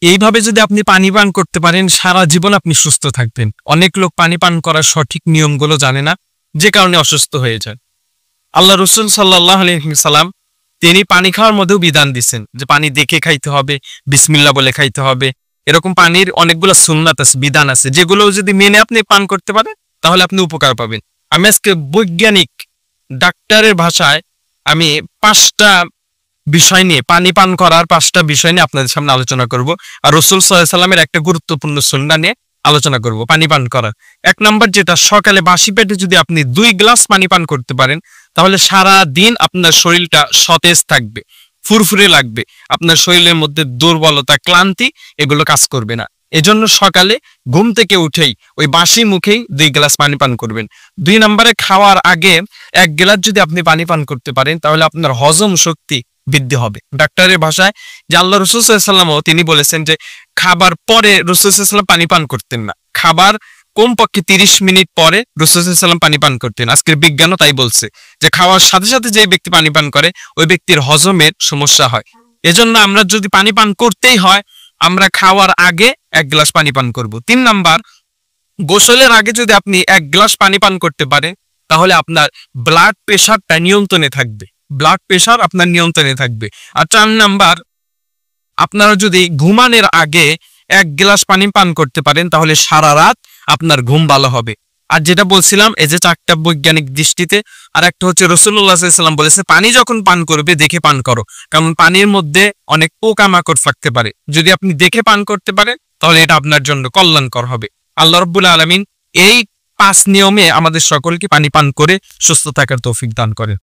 এইভাবে যদি আপনি পানি পান করতে পারেন সারা জীবন আপনি সুস্থ থাকবেন। অনেক লোক পানি পান করার সঠিক নিয়মগুলো জানে না, যে কারণে অসুস্থ হয়ে যায়। আল্লাহ রসুল সাল্লাল্লাহু আলাইহি সাল্লাম তিনি পানি খাওয়ার মধ্যেও বিধান দিচ্ছেন যে পানি দেখে খাইতে হবে, বিসমিল্লাহ বলে খাইতে হবে। এরকম পানির অনেকগুলো সুন্নাত আছে, বিধান আছে, যেগুলো যদি মেনে আপনি পান করতে পারেন তাহলে আপনি উপকার পাবেন। আমি আজকে বৈজ্ঞানিক ডাক্তারের ভাষায় আমি 5টা বিষয় নিয়ে, পানি পান করার 5টা বিষয় নিয়ে আপনাদের সামনে আলোচনা করব। আর রাসূল সাল্লাল্লাহু আলাইহি সাল্লামের একটা গুরুত্বপূর্ণ সুন্নাহ নিয়ে আলোচনা করব পানি পান করার। 1 নাম্বার যেটা, সকালে বাসি পেটে যদি আপনি 2 গ্লাস পানি পান করতে পারেন তাহলে সারা দিন আপনার শরীরটা সতেজ থাকবে, ফুরফুরে লাগবে। আপনার শরীরের মধ্যে দুর্বলতা, ক্লান্তি এগুলো কাজ করবে না। এজন্য সকালে ঘুম থেকে উঠেই ওই বাসি মুখেই 2 গ্লাস পানি পান করবেন। 2 নম্বরে, খাওয়ার আগে 1 গ্লাস যদি আপনি পানি পান করতে পারেন তাহলে আপনার হজম শক্তি বৃদ্ধি হবে। ডাক্তারের ভাষায় যে আল্লাহ রাসূল সাল্লাল্লাহু আলাইহি ওয়াসাল্লামও তিনি বলেছেন যে খাবার পরে রাসূল সাল্লাল্লাহু আলাইহি ওয়াসাল্লাম পানি পান করতেন না, খাবার কমপক্ষে 30 মিনিট পরে রাসূল সাল্লাল্লাহু আলাইহি ওয়াসাল্লাম পানি পান করতেন। আজকের বিজ্ঞানও তাই বলছে যে খাওয়ার সাথে সাথে যে ব্যক্তি পানি পান করে ওই ব্যক্তির হজমের সমস্যা হয়। এজন্য আমরা যদি পানি পান করতেই হয় আমরা খাওয়ার আগে 1 গ্লাস পানি পান করব। 3 নাম্বার, গোসলের আগে যদি আপনি 1 গ্লাস পানি পান করতে পারেন তাহলে আপনার ব্লাড প্রেশারটা নিয়ন্ত্রণে থাকবে, ব্লাড প্রেশার আপনার নিয়ন্ত্রণে থাকবে। আর 4 নাম্বার, আপনারা যদি ঘুমানোর আগে 1 গ্লাস পানি পান করতে পারেন তাহলে সারা রাত আপনার ঘুম ভালো হবে। আর যেটা বলছিলাম এই যে 4টা বৈজ্ঞানিক দৃষ্টিতে, আর একটা হচ্ছে রাসূলুল্লাহ সাল্লাল্লাহু আলাইহি ওয়াসাল্লাম বলেছে পানি যখন পান করবে দেখে পান করো, কারণ পানির মধ্যে অনেক পোকামাকড় থাকতে পারে। যদি আপনি দেখে পান করতে পারেন তাহলে এটা আপনার জন্য কল্যাণকর হবে। আল্লাহ রাব্বুল আলামিন এই 5 নিয়মে আমাদের সকলকে পানি পান করে সুস্থ থাকার তৌফিক দান করেন।